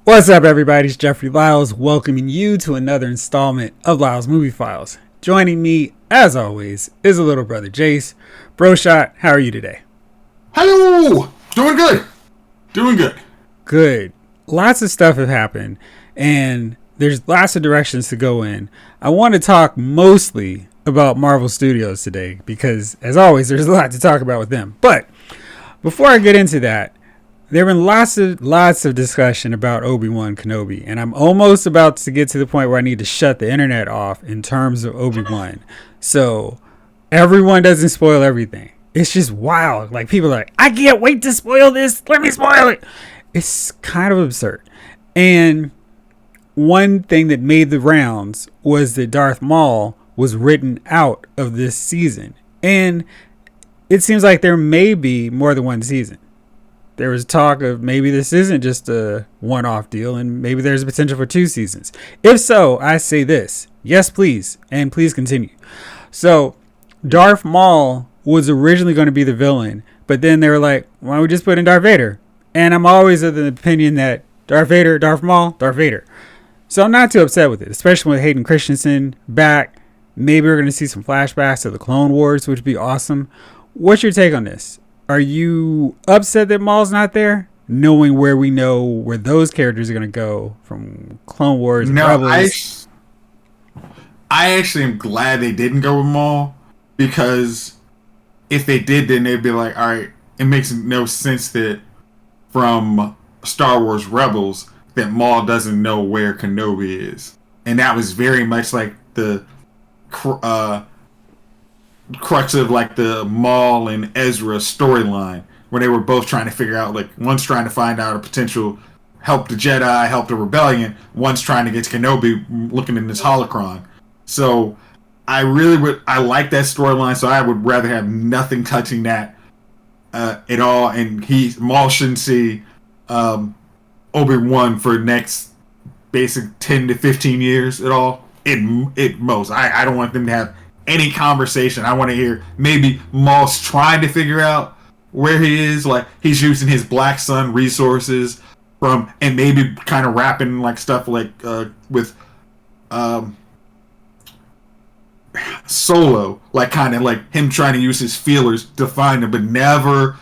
What's up, everybody? It's Jeffrey Lyles welcoming you to another installment of Lyles Movie Files. Joining me, as always, is a little brother Jayce. Bro Shot, how are you today? Hello! Doing good. Doing good. Good. Lots of stuff have happened, and there's lots of directions to go in. I want to talk mostly about Marvel Studios today because, as always, there's a lot to talk about with them. But before I get into that, there have been lots of discussion about Obi-Wan Kenobi, and I'm almost about to get to the point where I need to shut the internet off in terms of Obi-Wan. So everyone doesn't spoil everything. It's just wild. Like, people are like, I can't wait to spoil this. Let me spoil it. It's kind of absurd. And one thing that made the rounds was that Darth Maul was written out of this season. And it seems like there may be more than one season. There was talk of maybe this isn't just a one-off deal and maybe there's potential for 2 seasons. If so, I say this. Yes, please. And please continue. So, Darth Maul was originally going to be the villain, but then they were like, why don't we just put in Darth Vader? And I'm always of the opinion that Darth Vader, Darth Maul, Darth Vader. So I'm not too upset with it, especially with Hayden Christensen back. Maybe we're going to see some flashbacks to the Clone Wars, which would be awesome. What's your take on this? Are you upset that Maul's not there, knowing where we know where those characters are going to go from Clone Wars and Rebels? I actually am glad they didn't go with Maul, because if they did, then they'd be like, all right, it makes no sense that from Star Wars Rebels that Maul doesn't know where Kenobi is. And that was very much like the crux of like the Maul and Ezra storyline, where they were both trying to figure out, like, one's trying to find out a potential help the Jedi, help the rebellion, one's trying to get to Kenobi looking in this holocron. So I like that storyline, so I would rather have nothing touching that at all, and Maul shouldn't see Obi-Wan for the next basic 10 to 15 years at all. At most. I don't want them to have any conversation. I want to hear maybe Maul's trying to figure out where he is, like he's using his Black Sun resources and maybe kind of rapping like stuff like with Solo, like kind of like him trying to use his feelers to find him, but never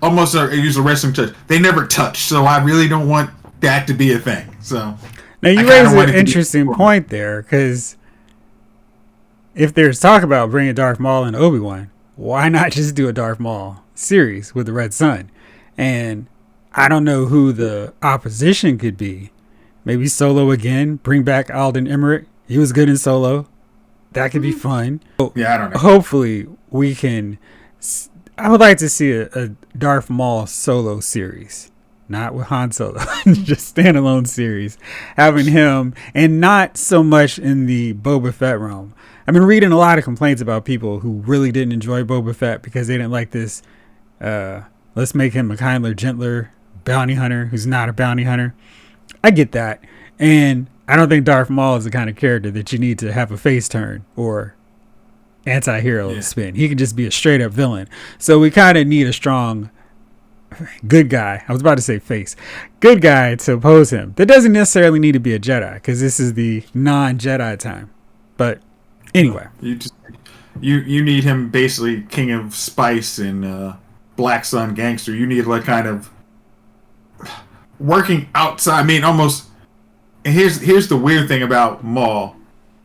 almost use a wrestling touch. They never touch, so I really don't want that to be a thing. So now you raise an interesting point there, because if there's talk about bringing Darth Maul and Obi-Wan, why not just do a Darth Maul series with the Red Sun? And I don't know who the opposition could be. Maybe Solo again. Bring back Alden Ehrenreich. He was good in Solo. That could be fun. Yeah, I don't know. Hopefully we can. I would like to see a Darth Maul Solo series. Not with Han Solo. Just standalone series. Having him, and not so much in the Boba Fett realm. I've been reading a lot of complaints about people who really didn't enjoy Boba Fett because they didn't like this, let's make him a kinder, gentler bounty hunter who's not a bounty hunter. I get that. And I don't think Darth Maul is the kind of character that you need to have a face turn or anti-hero spin. He can just be a straight up villain. So we kind of need a strong good guy. I was about to say face. Good guy to oppose him. That doesn't necessarily need to be a Jedi, because this is the non-Jedi time. But anyway, you need him basically King of Spice and Black Sun gangster. You need like kind of working outside. I mean, almost. And here's the weird thing about Maul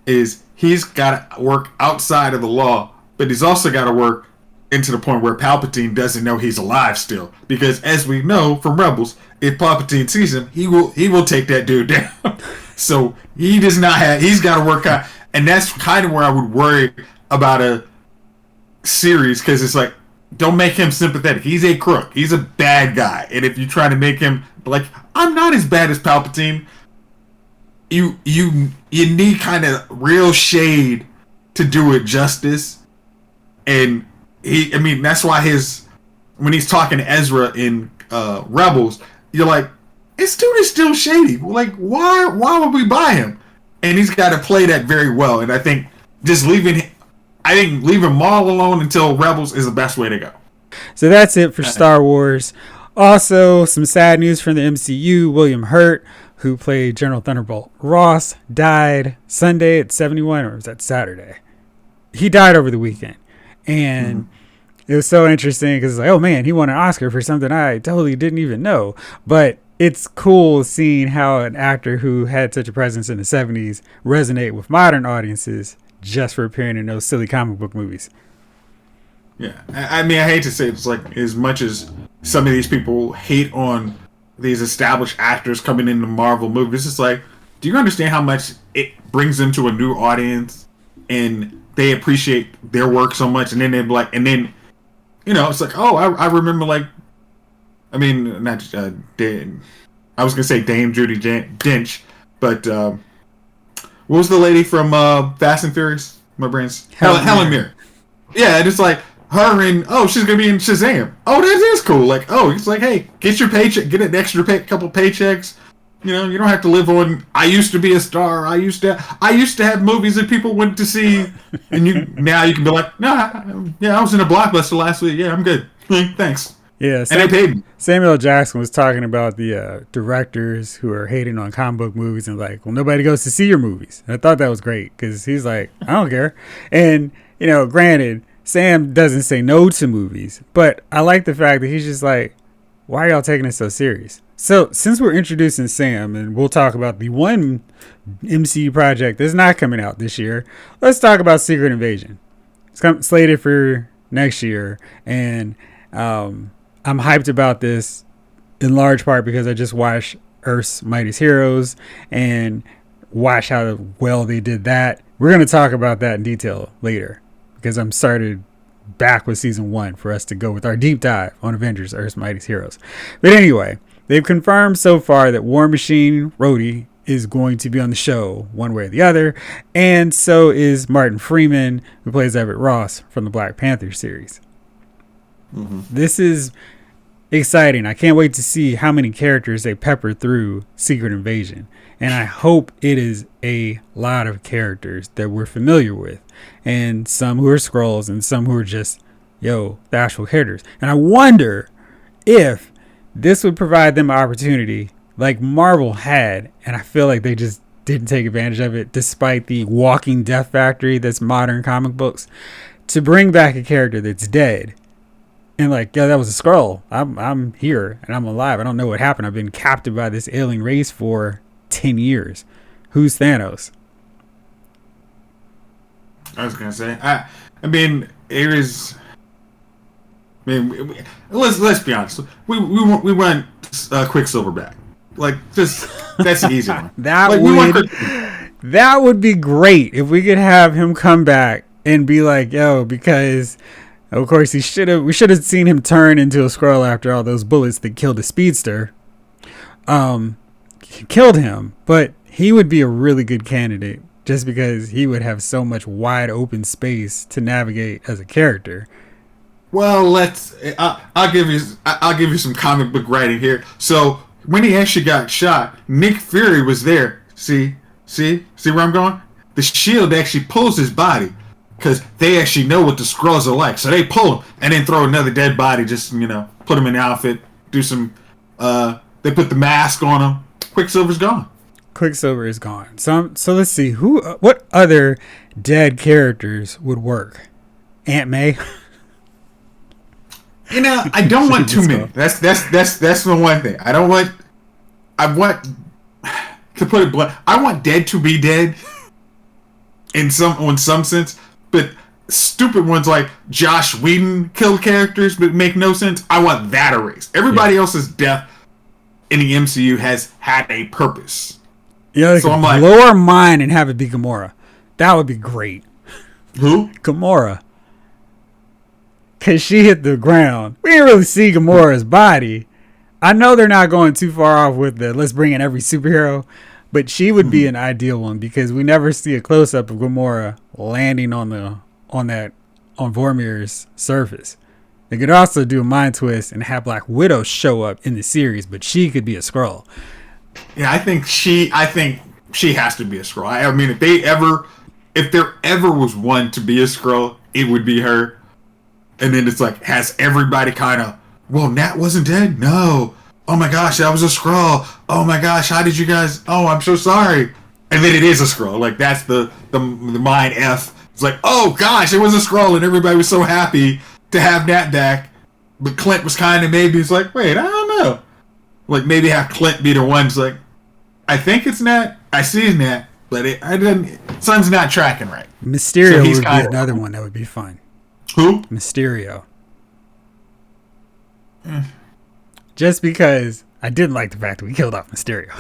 is he's got to work outside of the law, but he's also got to work into the point where Palpatine doesn't know he's alive still. Because as we know from Rebels, if Palpatine sees him, he will take that dude down. So he does not have. He's got to work out. And that's kind of where I would worry about a series, because it's like, don't make him sympathetic. He's a crook. He's a bad guy. And if you try to make him like, I'm not as bad as Palpatine, you need kind of real shade to do it justice. And that's why when he's talking to Ezra in Rebels, you're like, this dude is still shady. Like, why would we buy him? And he's got to play that very well. And I think just leaving Maul alone until Rebels is the best way to go. So that's it for Star Wars. Also, some sad news from the MCU. William Hurt, who played General Thunderbolt Ross, died Sunday at 71, or was that Saturday? He died over the weekend. And it was so interesting because it's like, oh man, he won an Oscar for something I totally didn't even know. But it's cool seeing how an actor who had such a presence in the 70s resonate with modern audiences just for appearing in those silly comic book movies. Yeah, I mean, I hate to say it's like, as much as some of these people hate on these established actors coming into Marvel movies, it's like, do you understand how much it brings them to a new audience and they appreciate their work so much? And then they're like, and then, you know, it's like, oh, I remember, like, I mean, not Dame, I was gonna say Dame Judi Dench, but what was the lady from Fast and Furious? My brain's Helen Mirren. Yeah, and it's like her, and she's gonna be in Shazam. Oh, that is cool. Like, it's like, hey, get your paycheck, get an extra couple paychecks. You know, you don't have to live on. I used to be a star. I used to have movies that people went to see, and now you can be like, nah, yeah, I was in a blockbuster last week. Yeah, I'm good. Thanks. Yeah, and they paid me. Samuel Jackson was talking about the directors who are hating on comic book movies and like, well, nobody goes to see your movies. And I thought that was great because he's like, I don't care. And, you know, granted, Sam doesn't say no to movies, but I like the fact that he's just like, why are y'all taking it so serious? So since we're introducing Sam, and we'll talk about the one MCU project that's not coming out this year, let's talk about Secret Invasion. It's slated for next year, and I'm hyped about this in large part because I just watched Earth's Mightiest Heroes and watched how well they did that. We're going to talk about that in detail later because I'm started back with season 1 for us to go with our deep dive on Avengers Earth's Mightiest Heroes. But anyway, they've confirmed so far that War Machine Rhodey is going to be on the show one way or the other, and so is Martin Freeman, who plays Everett Ross from the Black Panther series. This is exciting. I can't wait to see how many characters they pepper through Secret Invasion. And I hope it is a lot of characters that we're familiar with. And some who are Skrulls and some who are just, the actual characters. And I wonder if this would provide them an opportunity like Marvel had. And I feel like they just didn't take advantage of it despite the walking death factory that's modern comic books. To bring back a character that's dead. And like, that was a Skrull. I'm here and I'm alive. I don't know what happened. I've been captured by this alien race for 10 years. Who's Thanos? I was gonna say, I mean, it is. I mean, let's be honest. We want Quicksilver back. Like, just that's the easy one. That would be great if we could have him come back and be like, because. Of course, we should have seen him turn into a Skrull after all those bullets that killed the speedster. Killed him, but he would be a really good candidate just because he would have so much wide open space to navigate as a character. Well, I'll give you some comic book writing here. So when he actually got shot, Nick Fury was there. See where I'm going? The shield actually pulls his body. Because they actually know what the Skrulls are like. So they pull him and then throw another dead body, just, put him in the outfit, do some, they put the mask on him. Quicksilver's gone. Quicksilver is gone. So let's see, what other dead characters would work? Aunt May? I don't want too many. That's the one thing. I want, to put it blunt, I want dead to be dead in some sense. But stupid ones like Josh Whedon killed characters but make no sense. I want that erased. Everybody else's death in the MCU has had a purpose. So I'm like, blow our mind and have it be Gamora. That would be great. Who? Gamora. Because she hit the ground. We didn't really see Gamora's body. I know they're not going too far off with the let's bring in every superhero. But she would be an ideal one because we never see a close up of Gamora landing on Vormir's surface. They could also do a mind twist and have Black Widow show up in the series, but she could be a Skrull. Yeah, I think she has to be a Skrull. I mean, if there ever was one to be a Skrull, it would be her. And then it's like has everybody kind of well, Nat wasn't dead? No. Oh my gosh, that was a Skrull. Oh my gosh, how did you guys... Oh, I'm so sorry. And then it is a Skrull. Like, that's the mind F. It's like, oh gosh, it was a Skrull, and everybody was so happy to have Nat back. But Clint was kind of maybe... He's like, wait, I don't know. Like, maybe have Clint be the one who's like, I think it's Nat. I see it's Nat. But I didn't... Sun's not tracking right. Mysterio would be another one that would be fun. Who? Mysterio. Just because I didn't like the fact that we killed off Mysterio.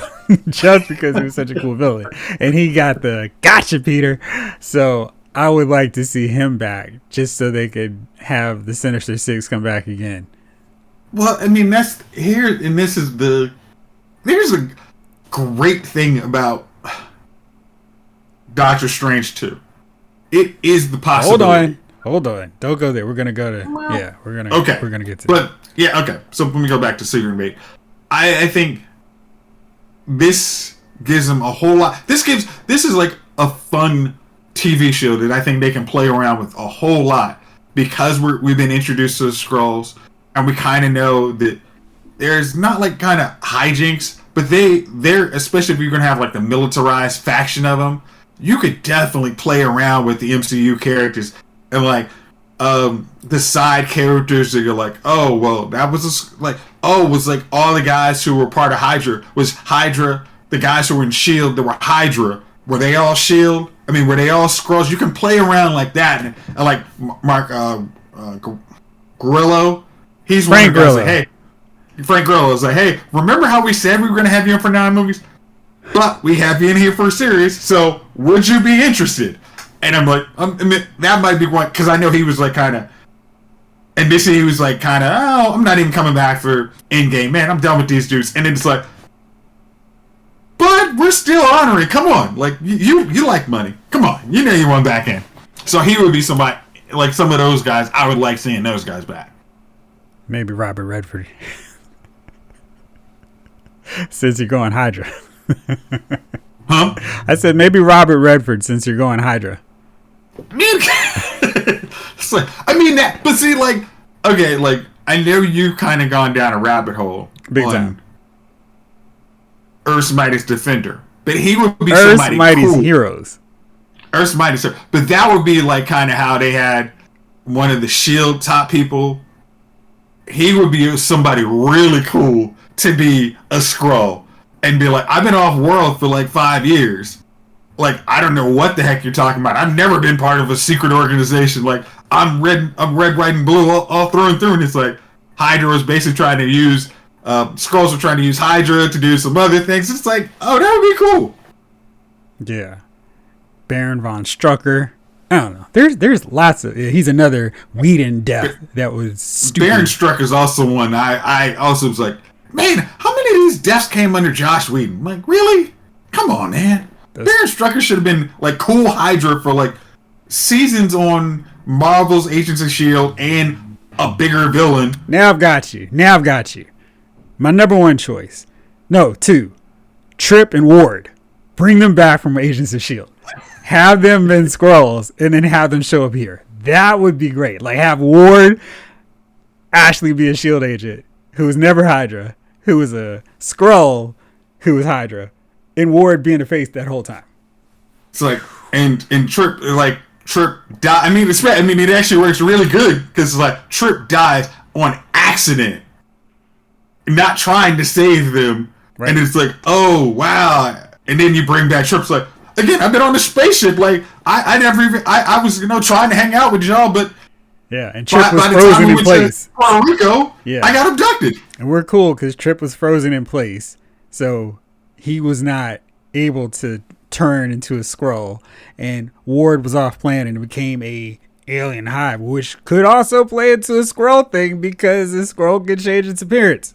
Just because he was such a cool villain. And he got the gotcha, Peter. So I would like to see him back just so they could have the Sinister Six come back again. Well, I mean, that's here, and this is there's a great thing about Doctor Strange 2. It is the possibility. Hold on. Don't go there. We're going to go to... Yeah, we're going to get to But, yeah, okay. So, when we go back to Secret Invasion, I think this gives them a whole lot... This is like a fun TV show that I think they can play around with a whole lot because we've been introduced to the Skrulls, and we kind of know that there's not like kind of hijinks, but they're, especially if you're going to have like the militarized faction of them, you could definitely play around with the MCU characters. And like the side characters that you're like, oh well, that was was like all the guys who were part of Hydra was Hydra. The guys who were in Shield that were Hydra, were they all Shield? I mean, were they all Skrulls? You can play around like that, and like Mark Grillo, he's Frank one of the guys like, hey, Frank Grillo is like, hey, remember how we said we were gonna have you in for 9 movies, but we have you in here for a series, so would you be interested? And I'm like, I mean, that might be one, because I know he was like kind of, and this he was like kind of, oh, I'm not even coming back for Endgame, man, I'm done with these dudes. And then it's like, but we're still honoring, come on, like, you like money, come on, you know you want back in. So he would be somebody, like some of those guys, I would like seeing those guys back. Maybe Robert Redford. Since you're going Hydra. Huh? I said maybe Robert Redford since you're going Hydra. It's like, I mean that, but see, like, okay, like I know you kind of gone down a rabbit hole. Big time. Earth's Mightiest Defender, but he would be Earth's somebody Mightiest cool. Heroes. Earth's Mightiest, but that would be like kind of how they had one of the Shield top people. He would be somebody really cool to be a Skrull and be like, I've been off world for like 5 years. Like, I don't know what the heck you're talking about. I've never been part of a secret organization. Like, I'm red, white, and blue all through and through. And it's like, Hydra was basically trying to use, Skrulls were trying to use Hydra to do some other things. It's like, oh, that would be cool. Yeah. Baron von Strucker. I don't know. There's lots of... He's another Whedon death that was stupid. Baron Strucker's also one I also was like, man, how many of these deaths came under Joss Whedon? I'm like, really? Come on, man. Baron Strucker should have been like cool Hydra for like seasons on Marvel's Agents of S.H.I.E.L.D. and a bigger villain. Now I've got you. My number one choice. No, 2. Trip and Ward. Bring them back from Agents of S.H.I.E.L.D. Have them been Skrulls and then have them show up here. That would be great. Like have Ward actually be a S.H.I.E.L.D. agent who was never Hydra, who was a Skrull who was Hydra, and Ward being the face that whole time. It's like, and Trip die. I mean, it actually works really good because it's like Trip dies on accident, not trying to save them, right. And it's like, oh wow, and then you bring back Trip's like, again, I've been on the spaceship, like I never even, I was trying to hang out with y'all, but yeah, and Trip was frozen in place. Puerto Rico, yeah, I got abducted, and we're cool because Trip was frozen in place, so he was not able to turn into a Skrull, and Ward was off planet and became a alien hive, which could also play into a Skrull thing because the Skrull could change its appearance.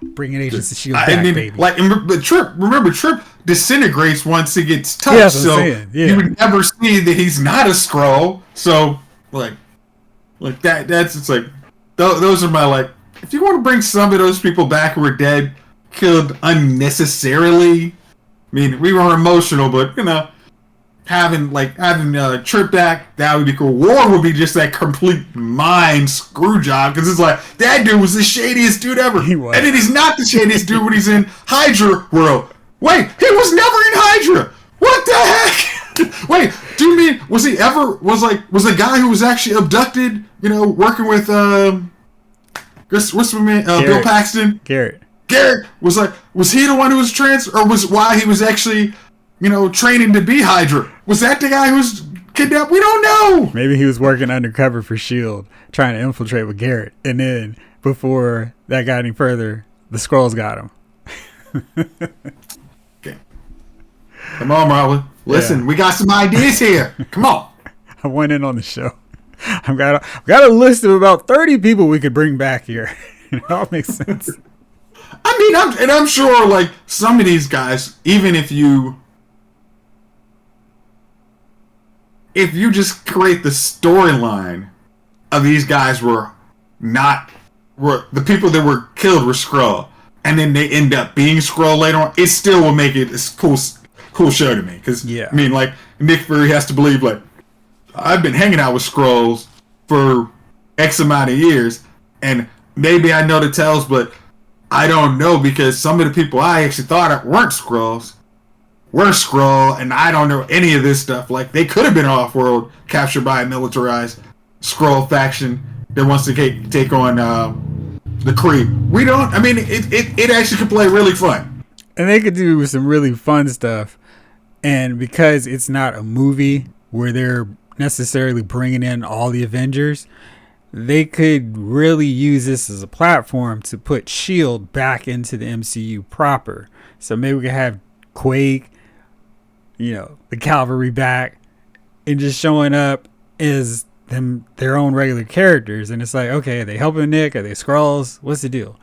Bringing Agents of S.H.I.E.L.D. back, baby. Like, but Trip disintegrates once he gets touched, so you would never see that he's not a Skrull. So, like that's it's like those are my like. If you want to bring some of those people back who are dead, killed unnecessarily, I mean, we were emotional, but having Trip back, that would be cool. War would be just that complete mind screw job, because it's like, that dude was the shadiest dude ever. He was. And then he's not the shadiest dude when he's in Hydra world. Wait, he was never in Hydra. What the heck? Wait, do you mean was the guy who was actually abducted? Working with what's my man? Bill Paxton. Garrett was he the one who was or was why he was actually training to be Hydra? Was that the guy who was kidnapped? We don't know. Maybe he was working undercover for S.H.I.E.L.D., trying to infiltrate with Garrett, and then before that got any further, the Skrulls got him. Okay. Come on, Marlon. Listen, we got some ideas here. Come on. I went in on the show. I've got a list of about 30 people we could bring back here. It all makes sense. I mean, I'm sure, like, some of these guys, even if you just create the storyline of these guys were the people that were killed were Skrull, and then they end up being Skrull later on, it still will make it a cool show to me. Because, I mean, like, Nick Fury has to believe, like, I've been hanging out with Skrulls for X amount of years, and maybe I know the tales, but I don't know, because some of the people I actually thought weren't Skrulls were Skrull, and I don't know any of this stuff. Like, they could have been off-world, captured by a militarized Skrull faction that wants to take on the Kree. We don't. I mean, it actually could play really fun, and they could do some really fun stuff. And because it's not a movie where they're necessarily bringing in all the Avengers, they could really use this as a platform to put S.H.I.E.L.D. back into the MCU proper. So maybe we could have Quake, the Cavalry back, and just showing up as their own regular characters. And it's like, okay, are they helping Nick? Are they Skrulls? What's the deal?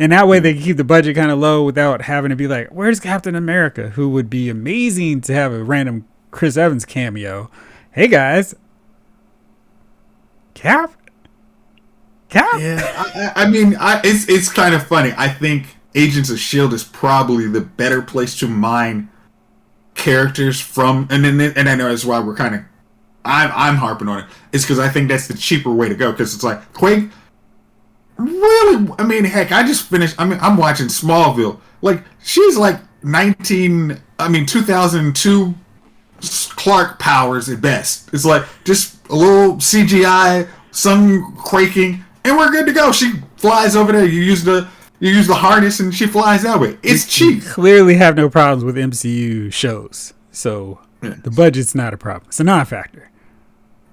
And that way they can keep the budget kind of low without having to be like, where's Captain America? Who would be amazing to have a random Chris Evans cameo. Hey guys, Cap? Yeah, I mean, it's kind of funny. I think Agents of S.H.I.E.L.D. is probably the better place to mine characters from, and I know that's why I'm harping on it. It's because I think that's the cheaper way to go, because it's like, Quake, really, I mean, heck, I just finished, I'm watching Smallville. Like, she's like 2002 Clark powers at best. It's like just a little CGI, some quaking, and we're good to go. She flies over there. You use the harness, and she flies that way. It's cheap. Clearly, have no problems with MCU shows, so the budget's not a problem. It's a non-factor.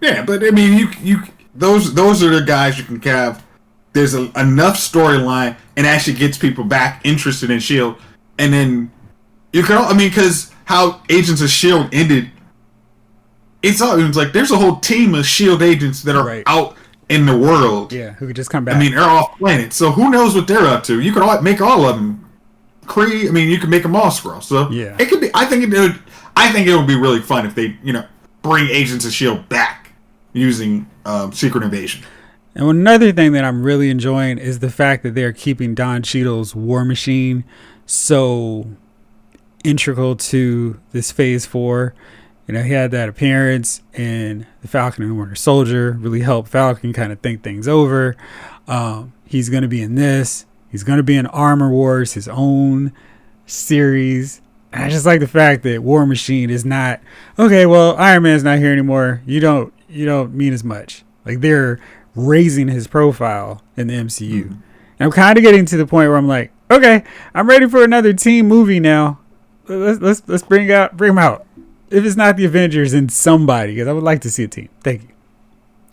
Yeah, but I mean, you those are the guys you can have. There's enough storyline and actually gets people back interested in S.H.I.E.L.D. And then you can, because how Agents of S.H.I.E.L.D. ended, it's like there's a whole team of S.H.I.E.L.D. agents that are out in the world. Yeah, who could just come back. I mean, they're off planet, so who knows what they're up to? You could make all of them Kree. I mean, you can make them all Skrull. So yeah, it could be. I think it would be really fun if they bring Agents of S.H.I.E.L.D. back using Secret Invasion. And another thing that I'm really enjoying is the fact that they're keeping Don Cheadle's War Machine so integral to this Phase 4. He had that appearance in The Falcon and the Winter Soldier, really helped Falcon kind of think things over. He's going to be in this. He's going to be in Armor Wars, his own series. And I just like the fact that War Machine is not, okay, well, Iron Man's not here anymore. You don't mean as much. Like, they're raising his profile in the MCU. Mm-hmm. And I'm kind of getting to the point where I'm like, okay, I'm ready for another team movie now. Let's bring him out. If it's not the Avengers, then somebody, because I would like to see a team. Thank you.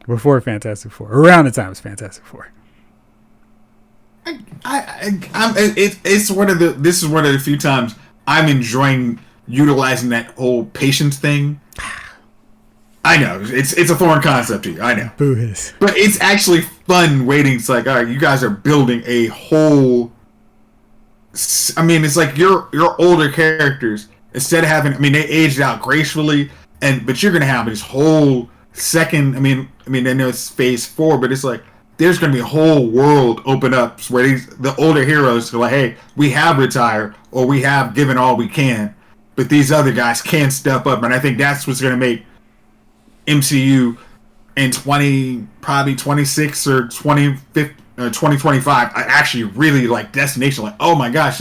Before Fantastic Four, around the time it's Fantastic Four. This is one of the few times I'm enjoying utilizing that whole patience thing. I know it's a foreign concept to you. I know, Boo-hiss. But it's actually fun waiting. It's like, all right, you guys are building a whole. I mean, it's like your older characters, instead of having, they aged out gracefully, but you're gonna have this whole second. I mean, I know it's Phase 4, but it's like there's gonna be a whole world open up where the older heroes are like, hey, we have retired or we have given all we can, but these other guys can step up, and I think that's what's going to make MCU in 2026 or 2025 I actually really like destination. Like, oh my gosh,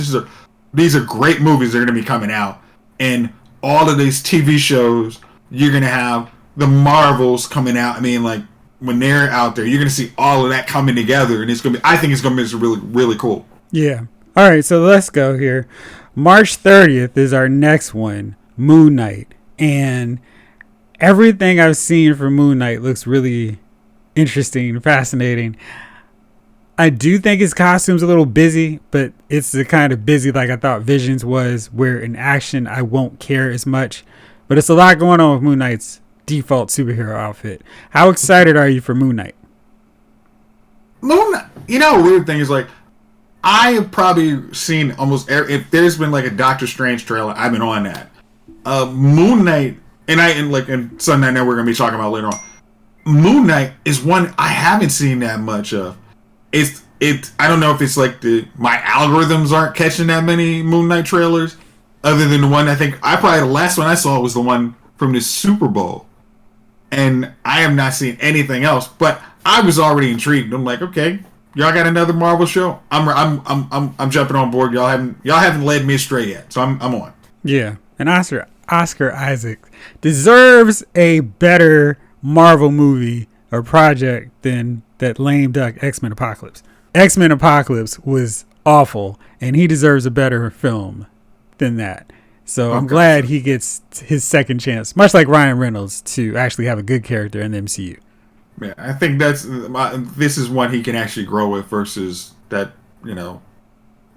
these are great movies that are going to be coming out, and all of these TV shows, you're going to have the Marvels coming out. I mean, like, when they're out there, you're going to see all of that coming together, and I think it's going to be really, really cool. Yeah. All right, so let's go here. March 30th is our next one, Moon Knight. And everything I've seen from Moon Knight looks really interesting, fascinating. I do think his costume's a little busy, but it's the kind of busy like I thought Visions was, where in action I won't care as much. But it's a lot going on with Moon Knight's default superhero outfit. How excited are you for Moon Knight? Moon Knight, a weird thing is, like, I have probably seen almost if there's been like a Doctor Strange trailer, I've been on that. Moon Knight, and Sunday Night we're gonna be talking about later on. Moon Knight is one I haven't seen that much of. I don't know if it's like my algorithms aren't catching that many Moon Knight trailers, other than the one the last one I saw was the one from the Super Bowl, and I have not seen anything else. But I was already intrigued. I'm like, okay, y'all got another Marvel show? I'm jumping on board. Y'all haven't led me astray yet, so I'm on. Yeah, and Oscar Isaac deserves a better Marvel movie or project than that lame duck X-Men Apocalypse. X-Men Apocalypse was awful, and he deserves a better film than that. So I'm glad he gets his second chance, much like Ryan Reynolds, to actually have a good character in the MCU. Yeah, I think this is one he can actually grow with versus that,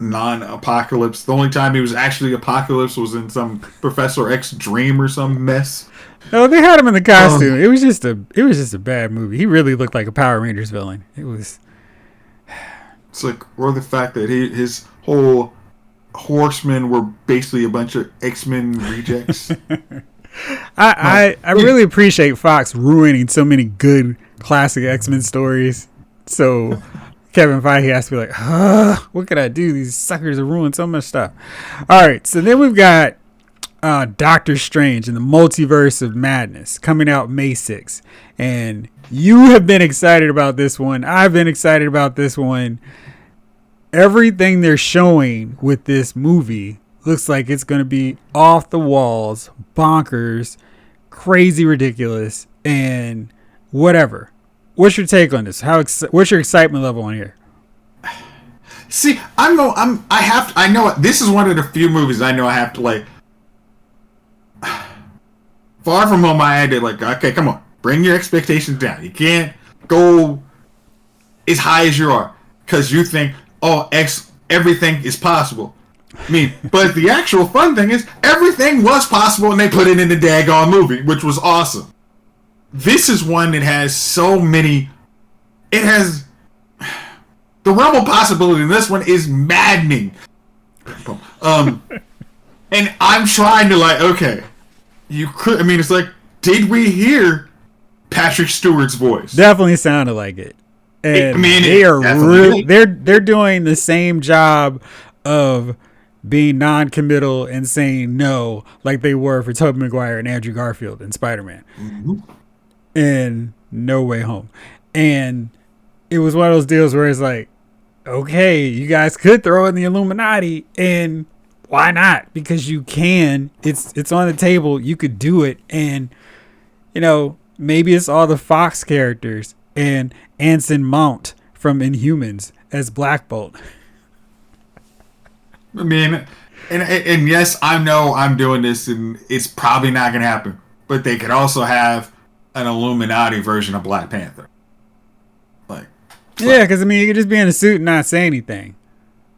non-Apocalypse. The only time he was actually Apocalypse was in some Professor X dream or some mess. No, they had him in the costume. It was just a bad movie. He really looked like a Power Rangers villain. It's like, or the fact that his whole horsemen were basically a bunch of X-Men rejects. I really appreciate Fox ruining so many good classic X-Men stories. So Kevin Feige has to be like, what could I do? These suckers have ruined so much stuff. All right, so then we've got Doctor Strange and the Multiverse of Madness coming out May 6th. And you have been excited about this one. I've been excited about this one. Everything they're showing with this movie looks like it's going to be off the walls, bonkers, crazy ridiculous, and whatever. What's your take on this? What's your excitement level on here? See, I know this is one of the few movies I know I have to like. Far From Home, I had to like, okay, come on, bring your expectations down. You can't go as high as you are because you think, everything is possible. I mean, but the actual fun thing is everything was possible and they put it in the daggone movie, which was awesome. This is one that has so many. It has the realm of possibility in this one is maddening. And I'm trying to like, okay, you could. I mean, it's like, did we hear Patrick Stewart's voice? Definitely sounded like it. And they're doing the same job of being non-committal and saying no, like they were for Tobey Maguire and Andrew Garfield in Spider-Man. Mm-hmm. And No Way Home. And it was one of those deals where it's like, okay, you guys could throw in the Illuminati, and why not? Because you can. It's on the table. You could do it. And, maybe it's all the Fox characters and Anson Mount from Inhumans as Black Bolt. I mean, and yes, I know I'm doing this, and it's probably not going to happen. But they could also have an Illuminati version of Black Panther. Yeah, because you could just be in a suit and not say anything.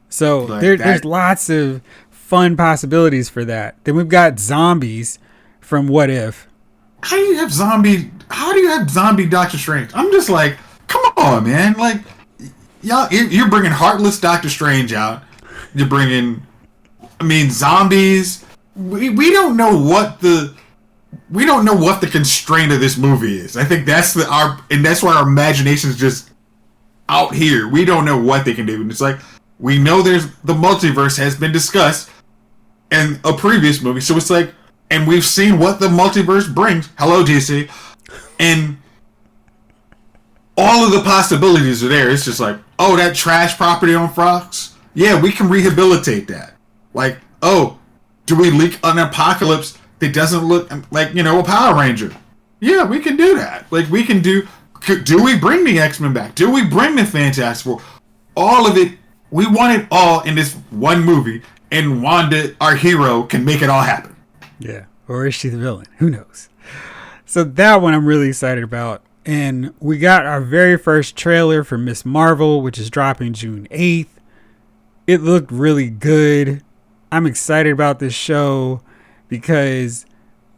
So there's lots of fun possibilities for that. Then we've got zombies from What If. How do you have zombie Doctor Strange? I'm just like, come on, man. Like, y'all, you're bringing heartless Doctor Strange out. You're bringing, zombies. We don't know what the constraint of this movie is. I think that's why our imagination is just out here. We don't know what they can do. And it's like, we know the multiverse has been discussed. in a previous movie. So it's like, and we've seen what the multiverse brings. Hello, DC. And all of the possibilities are there. It's just like, oh, that trash property on Fox? Yeah, we can rehabilitate that. Like, oh, do we leak an apocalypse that doesn't look like, a Power Ranger? Yeah, we can do that. Like, we can do we bring the X-Men back? Do we bring the Fantastic Four? All of it, we want it all in this one movie, and Wanda, our hero, can make it all happen. Yeah, or is she the villain? Who knows? So that one I'm really excited about. And we got our very first trailer for Ms. Marvel, which is dropping June 8th. It looked really good. I'm excited about this show because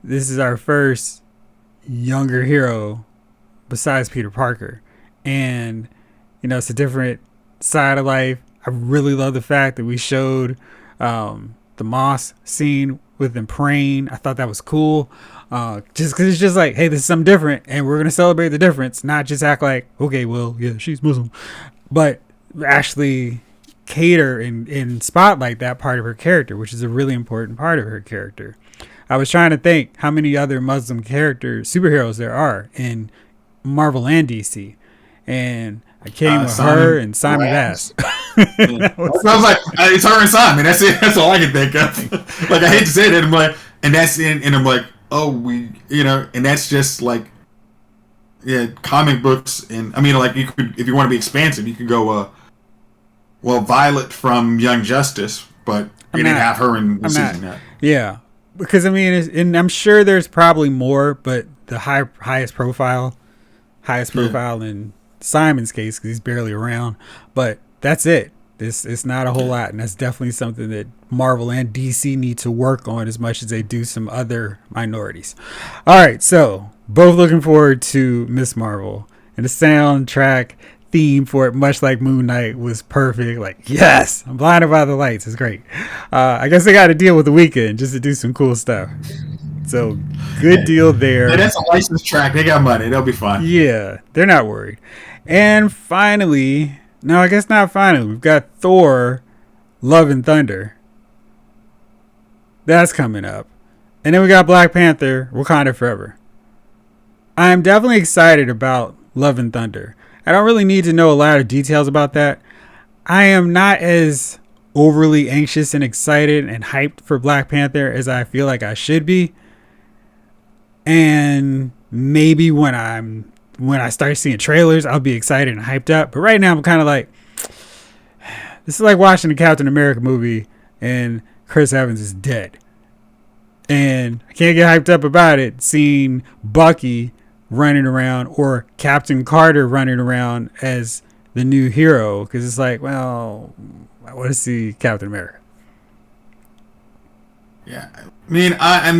this is our first younger hero besides Peter Parker. And, it's a different side of life. I really love the fact that we showed the Moss scene with them praying. I thought that was cool. Just because it's just like, hey, this is something different, and we're going to celebrate the difference, not just act like, okay, well, yeah, she's Muslim. But actually cater and spotlight that part of her character, which is a really important part of her character. I was trying to think how many other Muslim superheroes there are in Marvel and DC. And I came with her and Simon Bass. I was like, it's her and Simon. That's it. That's all I can think of. Like, I hate to say that. I'm like, and that's in, and I'm like, oh, and that's just like, yeah, comic books. And I mean, like, you could, if you want to be expansive, you could go, Violet from Young Justice, but you didn't have her in the season yet. Yeah, because I mean, and I'm sure there's probably more, but the highest profile in Simon's case, because he's barely around, but that's it. It's not a whole lot, and that's definitely something that Marvel and DC need to work on as much as they do some other minorities. All right, so both looking forward to Ms. Marvel, and the soundtrack theme for it, much like Moon Knight, was perfect. Like, yes, I'm blinded by the lights. It's great. I guess they got to deal with the weekend just to do some cool stuff. So good deal there. Yeah, that's a licensed track. They got money. They'll be fine. Yeah, they're not worried. And finally, no, I guess not finally, we've got Thor, Love and Thunder. That's coming up. And then we got Black Panther, Wakanda Forever. I'm definitely excited about Love and Thunder. I don't really need to know a lot of details about that. I am not as overly anxious and excited and hyped for Black Panther as I feel like I should be. And maybe when I start seeing trailers, I'll be excited and hyped up. But right now I'm kind of like, this is like watching the Captain America movie and Chris Evans is dead. And I can't get hyped up about it seeing Bucky running around or Captain Carter running around as the new hero, because it's like, well, I want to see Captain America. Yeah, I mean, I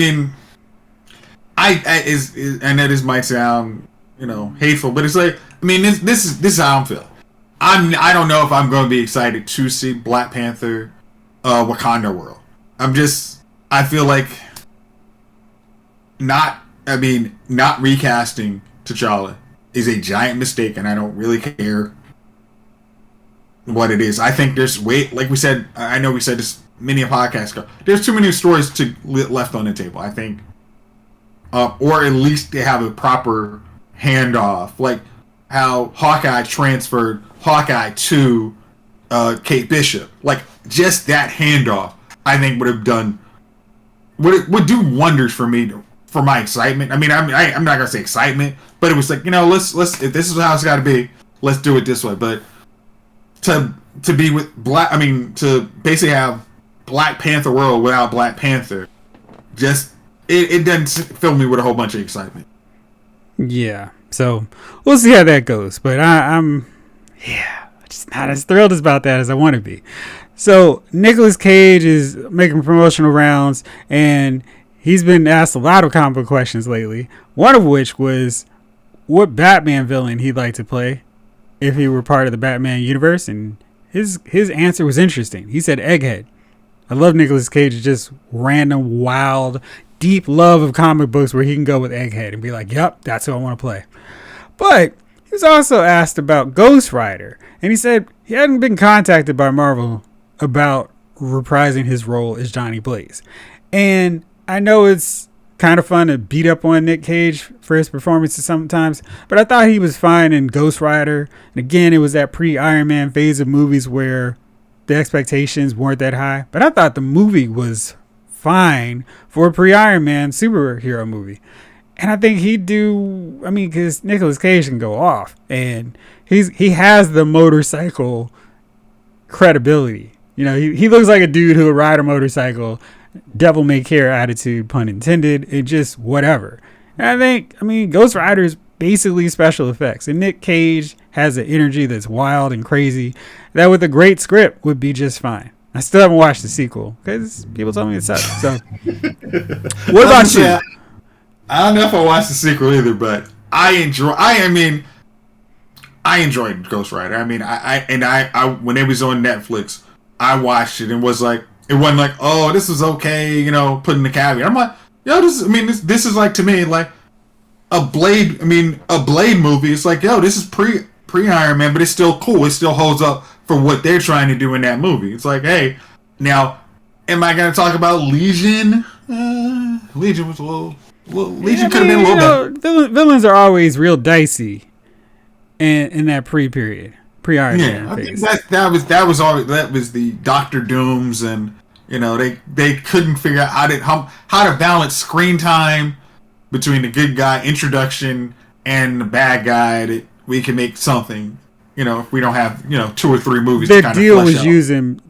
know this might sound, hateful, but it's like, I mean, this is how I'm feeling. I don't know if I'm going to be excited to see Black Panther, Wakanda World. I feel like not recasting T'Challa is a giant mistake, and I don't really care what it is. I think there's like we said, I know we said this many a podcast ago, there's too many stories left on the table, I think. Or at least they have a proper handoff, like how Hawkeye transferred Hawkeye to Kate Bishop. Like, just that handoff, I think would do wonders for me, for my excitement. I mean, I'm not gonna say excitement, but it was like, let's if this is how it's got to be, let's do it this way. But to be with to basically have Black Panther World without Black Panther, just it doesn't fill me with a whole bunch of excitement. Yeah, so we'll see how that goes. But I'm just not as thrilled about that as I want to be. So Nicolas Cage is making promotional rounds, and he's been asked a lot of comic book questions lately. One of which was what Batman villain he'd like to play if he were part of the Batman universe, and his answer was interesting. He said Egghead. I love Nicolas Cage's just random, wild, deep love of comic books where he can go with Egghead and be like, yep, that's who I want to play. But he was also asked about Ghost Rider, and he said he hadn't been contacted by Marvel about reprising his role as Johnny Blaze. And I know it's kind of fun to beat up on Nick Cage for his performances sometimes, but I thought he was fine in Ghost Rider. And again, it was that pre-Iron Man phase of movies where the expectations weren't that high. But I thought the movie was fine for a pre-Iron Man superhero movie. And I think he'd do, I mean, because Nicolas Cage can go off. And he has the motorcycle credibility. You know, he looks like a dude who would ride a motorcycle, devil may care attitude, pun intended, and just whatever. And I mean, Ghost Rider is basically special effects. And Nick Cage has an energy that's wild and crazy that with a great script would be just fine. I still haven't watched the sequel because people told me it sucked. So, what about you? I don't know if I watched the sequel either, but I enjoyed Ghost Rider. I mean, I when it was on Netflix, I watched it and was like, it wasn't like, oh, this is okay, you know, putting the caveat. I'm like, yo, this is like, to me, like a Blade movie. It's like, yo, this is pre Iron Man, but it's still cool. It still holds up for what they're trying to do in that movie. It's like, hey, now, am I going to talk about Legion? Legion was a little. Well, Legion could have been a little better. Villains are always real dicey in that pre-Iron Man phase. That was the Doctor Dooms, and you know they couldn't figure out how to balance screen time between the good guy introduction and the bad guy that we can make something. You know, if we don't have 2 or 3 movies. Their deal was using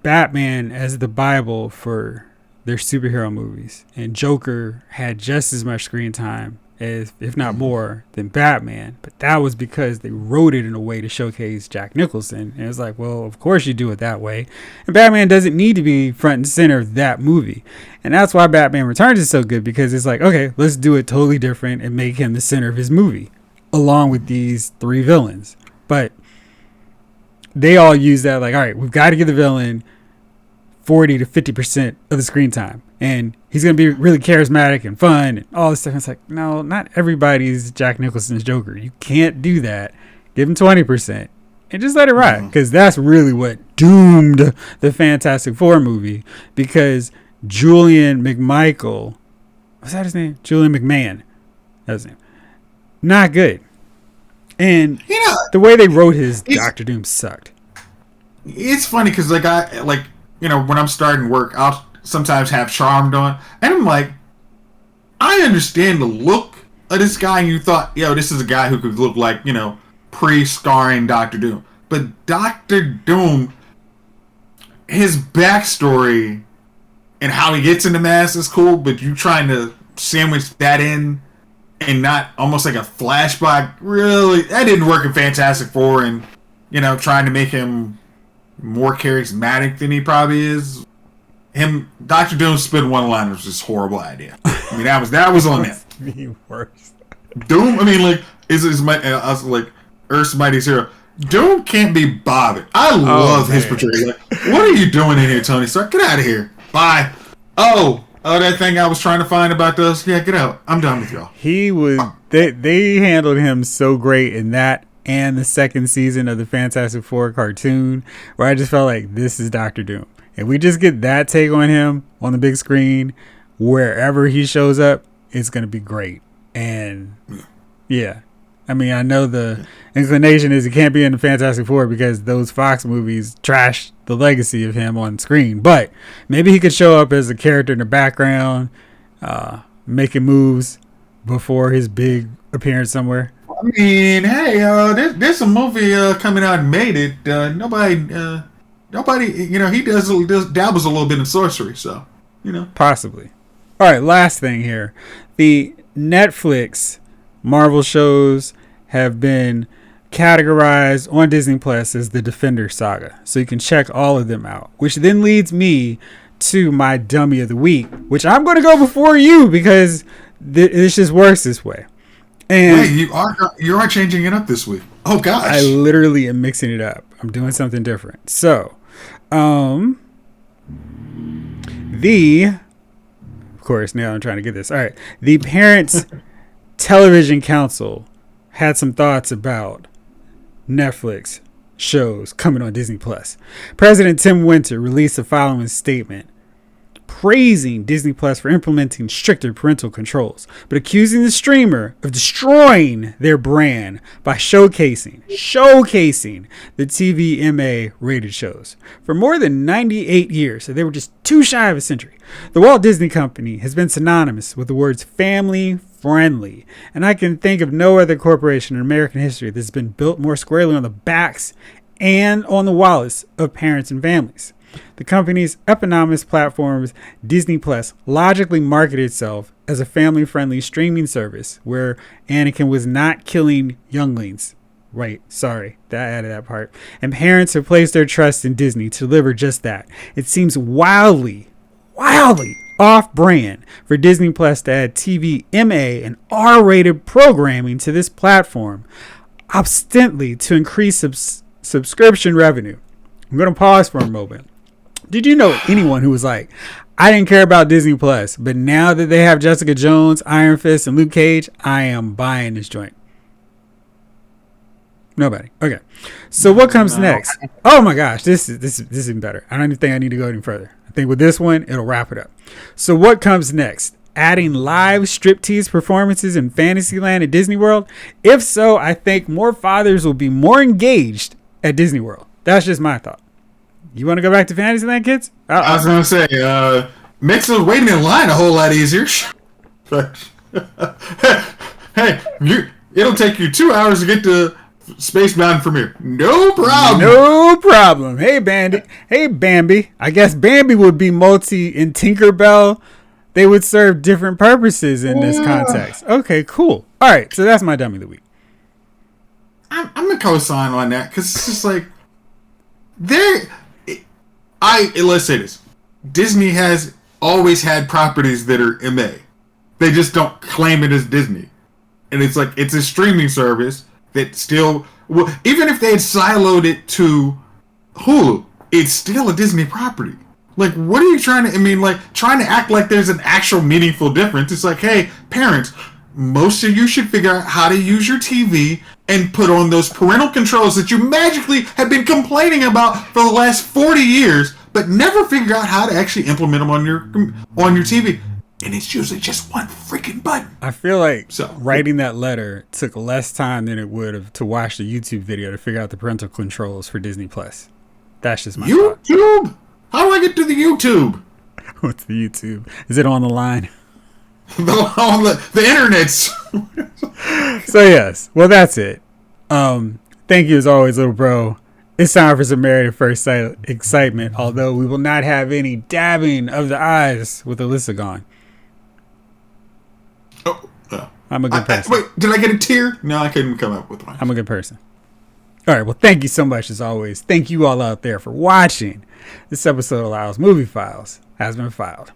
Batman as the Bible for their superhero movies, and Joker had just as much screen time as, if not more, than Batman. But that was because they wrote it in a way to showcase Jack Nicholson, and it's like, well, of course you do it that way. And Batman doesn't need to be front and center of that movie, and that's why Batman Returns is so good, because it's like, okay, let's do it totally different and make him the center of his movie along with these 3 villains. But they all use that, like, all right, we've got to give the villain 40 to 50% of the screen time, and he's going to be really charismatic and fun and all this stuff. It's like, no, not everybody's Jack Nicholson's Joker. You can't do that. Give him 20% and just let it ride, because that's really what doomed the Fantastic Four movie, because Julian McMichael, was that his name? Julian McMahon. That was his name. Not good. And the way they wrote his Doctor Doom sucked. It's funny because when I'm starting work, I'll sometimes have Charmed on, and I'm like, I understand the look of this guy, and you thought, yo, this is a guy who could look like, pre-starring Doctor Doom. But Doctor Doom, his backstory and how he gets in the mask is cool, but you trying to sandwich that in and not almost like a flashback, really, that didn't work in Fantastic Four, and, trying to make him more charismatic than he probably is. Dr. Doom spitting one-liners was just a horrible idea. I mean, that was on them. The worst. Doom, I mean, like, Earth's mightiest hero. Doom can't be bothered. I love his portrayal. Like, what are you doing in here, Tony Stark? Get out of here. Bye. Oh, that thing I was trying to find about those. Yeah, get out. I'm done with y'all. He was. They handled him so great in that and the second season of the Fantastic Four cartoon, where I just felt like this is Doctor Doom. If we just get that take on him on the big screen, wherever he shows up, it's going to be great. And yeah, I mean, I know the inclination is he can't be in the Fantastic Four because those Fox movies trashed the legacy of him on screen. But maybe he could show up as a character in the background, making moves before his big appearance somewhere. I mean, hey, there's a movie coming out and made it. Nobody, he dabbles a little bit in sorcery, so, Possibly. All right, last thing here. The Netflix Marvel shows have been categorized on Disney Plus as the Defender Saga, so you can check all of them out, which then leads me to my Dummy of the Week, which I'm going to go before you because this just works this way. And wait, you are changing it up this week. Oh gosh. I literally am mixing it up. I'm doing something different. So, of course, now I'm trying to get this. All right. The Parents Television Council had some thoughts about Netflix shows coming on Disney Plus. President Tim Winter released the following statement, praising Disney Plus for implementing stricter parental controls, but accusing the streamer of destroying their brand by showcasing the TVMA rated shows. For more than 98 years, so they were just too shy of a century, the Walt Disney Company has been synonymous with the words family friendly, and I can think of no other corporation in American history that's been built more squarely on the backs and on the wallets of parents and families. The company's eponymous platforms, Disney Plus, logically marketed itself as a family-friendly streaming service where Anakin was not killing younglings. Right, sorry, that added that part. And parents have placed their trust in Disney to deliver just that. It seems wildly off-brand for Disney Plus to add TV, MA, and R-rated programming to this platform, ostensibly to increase subscription revenue. I'm going to pause for a moment. Did you know anyone who was like, I didn't care about Disney Plus, but now that they have Jessica Jones, Iron Fist, and Luke Cage, I am buying this joint? Nobody. Okay. So what comes next? Oh my gosh, this is even better. I don't even think I need to go any further. I think with this one, it'll wrap it up. So what comes next? Adding live striptease performances in Fantasyland at Disney World? If so, I think more fathers will be more engaged at Disney World. That's just my thought. You want to go back to Fantasyland, kids? I was going to say, makes those waiting in line a whole lot easier. Hey, it'll take you 2 hours to get to Space Mountain from here. No problem. No problem. Hey, Bambi. I guess Bambi would be Multi and Tinkerbell. They would serve different purposes in this context. Okay, cool. All right, so that's my dummy of the week. I'm going to co-sign on that because it's just like, let's say this. Disney has always had properties that are MA. They just don't claim it as Disney. And it's like, it's a streaming service that still, well, even if they had siloed it to Hulu, it's still a Disney property. Like, what are you trying to act like there's an actual meaningful difference. It's like, hey, parents, most of you should figure out how to use your TV and put on those parental controls that you magically have been complaining about for the last 40 years, but never figure out how to actually implement them on your TV. And it's usually just one freaking button. I feel like writing that letter took less time than it would have to watch the YouTube video to figure out the parental controls for Disney Plus. That's just my thought. YouTube? How do I get to the YouTube? What's the YouTube? Is it on the line? On the internets. So yes, well that's it. Thank you as always, little bro. It's time for some Married at First Sight excitement, although we will not have any dabbing of the eyes with Alyssa gone. I'm a good person. Wait, did I get a tear? No, I couldn't come up with one. I'm a good person. All right, well, thank you so much as always. Thank you all out there for watching. This episode allows movie files has been filed.